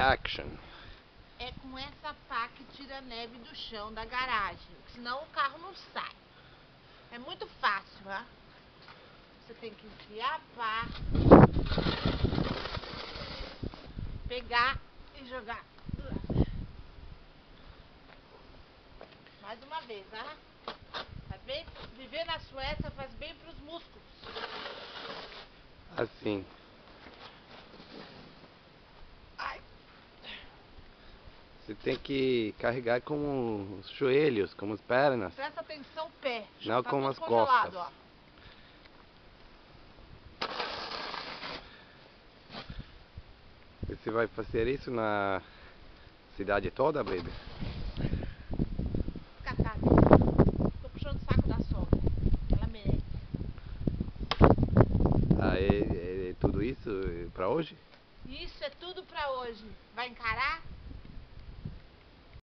Action. É com essa pá que tira a neve do chão da garagem, senão o carro não sai. É muito fácil, né? Você tem que enfiar a pá, pegar e jogar. Mais uma vez, né? Faz bem, viver na Suécia faz bem para os músculos. Assim. Ai. Você tem que carregar com os joelhos, com as pernas. Presta atenção, pé. Não tá com tudo as congelado, costas. ó. Você vai fazer isso na cidade toda, baby? Catar. Tô puxando o saco da sogra. Ela merece. Ah, é tudo isso pra hoje? Isso é tudo pra hoje. Vai encarar?